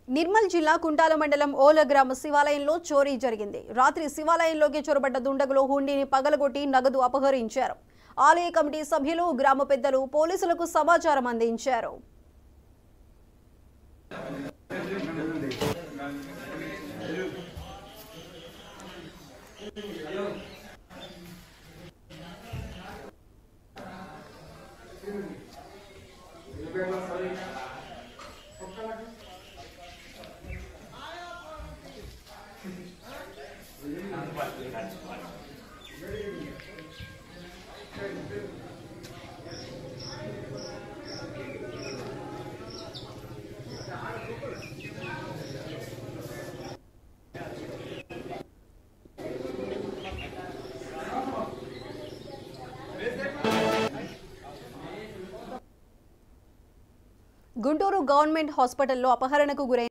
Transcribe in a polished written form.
నిర్మల్ జిల్లా కుంటాల మండలం ఓల గ్రామ శివాలయంలో చోరీ జరిగింది. రాత్రి శివాలయంలోకి చొరబడ్డ దుండగులు హుండీని పగలగొట్టి నగదు అపహరించారు. ఆలయ కమిటీ సభ్యులు, గ్రామ పెద్దలు పోలీసులకు సమాచారం అందించారు. గుంటూరు గవర్నమెంట్ హాస్పిటల్లో అపహరణకు గురైన